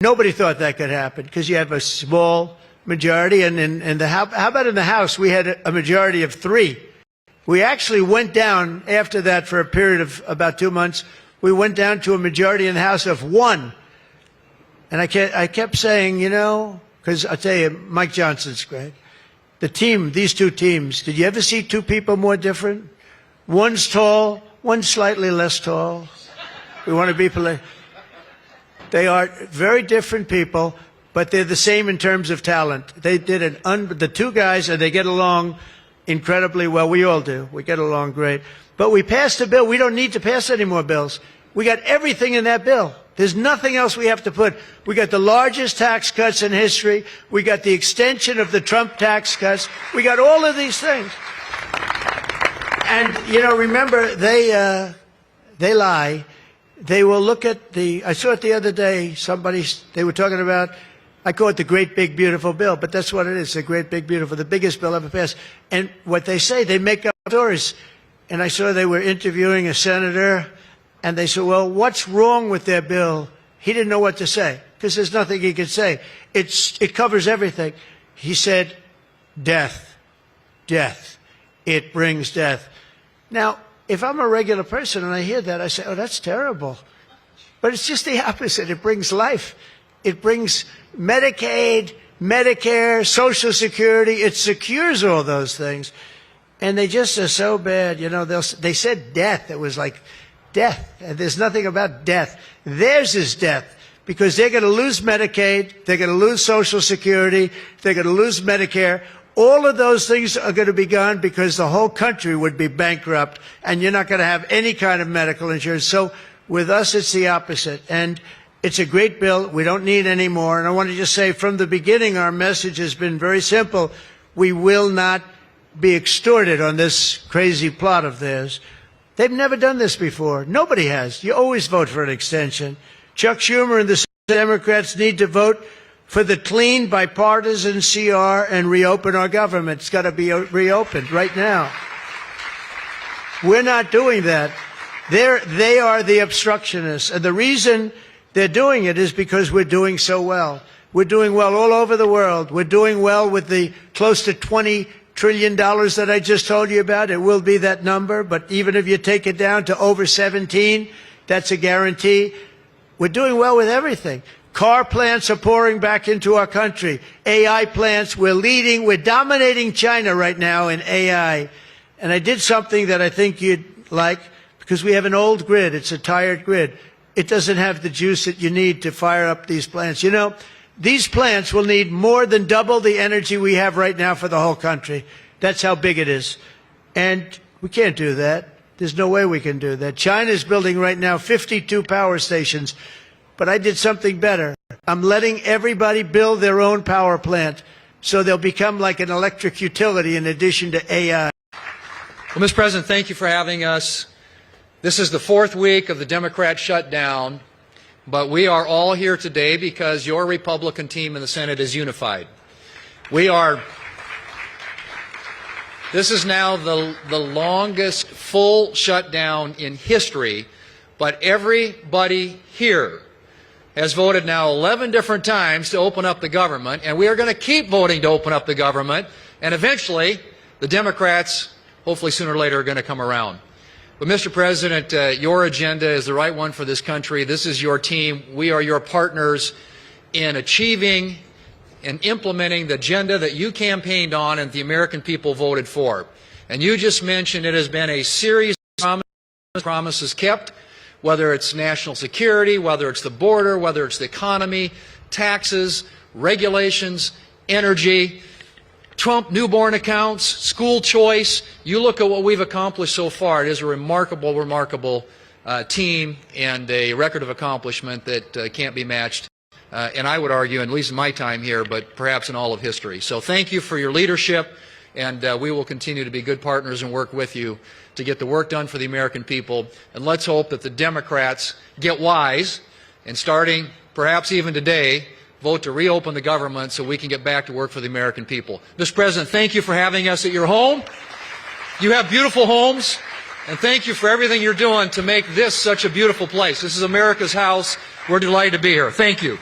Nobody thought that could happen because you have a small majority. And how about in the House? We had a majority of 3. We actually went down after that for a period of about 2 months. We went down to a majority in the House of 1. And I kept saying, you know, because I'll tell you, Mike Johnson's great. The team, these 2 teams, did you ever see 2 people more different? One's tall, one's slightly less tall. We want to be polite. They are very different people, but they're the same in terms of talent. They did the 2 guys, and they get along incredibly well. We all do. We get along great. But we passed a bill. We don't need to pass any more bills. We got everything in that bill. There's nothing else we have to put. We got the largest tax cuts in history. We got the extension of the Trump tax cuts. We got all of these things. And, you know, remember, they lie. They will look at I saw it the other day, they were talking about, I call it the great big beautiful bill, but that's what it is, the great big beautiful, the biggest bill ever passed. And what they say, they make up stories. And I saw they were interviewing a senator, and they said, well, what's wrong with their bill? He didn't know what to say, because there's nothing he could say. It covers everything. He said, death. Death. It brings death. Now, if I'm a regular person and I hear that, I say, oh, that's terrible. But it's just the opposite. It brings life. It brings Medicaid, Medicare, Social Security. It secures all those things. And they just are so bad. You know, they said death. It was like death. And there's nothing about death. Theirs is death. Because they're going to lose Medicaid. They're going to lose Social Security. They're going to lose Medicare. All of those things are going to be gone because the whole country would be bankrupt, and you're not going to have any kind of medical insurance. So with us, it's the opposite. And it's a great bill. We don't need any more. And I want to just say from the beginning, our message has been very simple. We will not be extorted on this crazy plot of theirs. They've never done this before. Nobody has. You always vote for an extension. Chuck Schumer and the Democrats need to vote for the clean, bipartisan CR and reopen our government. It's got to be reopened right now. We're not doing that. They are the obstructionists. And the reason they're doing it is because we're doing so well. We're doing well all over the world. We're doing well with the close to $20 trillion that I just told you about. It will be that number. But even if you take it down to over 17, that's a guarantee. We're doing well with everything. Car plants are pouring back into our country. AI plants, we're leading. We're dominating China right now in AI. And I did something that I think you'd like, because we have an old grid. It's a tired grid. It doesn't have the juice that you need to fire up these plants. You know, these plants will need more than double the energy we have right now for the whole country. That's how big it is. And we can't do that. There's no way we can do that. China is building right now 52 power stations. But I did something better. I'm letting everybody build their own power plant so they'll become like an electric utility in addition to AI. Well, Mr. President, thank you for having us. This is the 4th week of the Democrat shutdown, but we are all here today because your Republican team in the Senate is unified. This is now the longest full shutdown in history, but everybody here has voted now 11 different times to open up the government, and we are going to keep voting to open up the government, and eventually the Democrats, hopefully sooner or later, are going to come around. But Mr. President, your agenda is the right one for this country. This is your team. We are your partners in achieving and implementing the agenda that you campaigned on and the American people voted for. And you just mentioned it has been a series of promises kept, whether it's national security, whether it's the border, whether it's the economy, taxes, regulations, energy, Trump newborn accounts, school choice. You look at what we've accomplished so far. It is a remarkable, remarkable team and a record of accomplishment that can't be matched. And I would argue, at least in my time here, but perhaps in all of history. So thank you for your leadership, and we will continue to be good partners and work with you to get the work done for the American people. And let's hope that the Democrats get wise and starting perhaps even today, vote to reopen the government so we can get back to work for the American people. Mr. President, thank you for having us at your home. You have beautiful homes, and thank you for everything you're doing to make this such a beautiful place. This is America's house. We're delighted to be here. Thank you.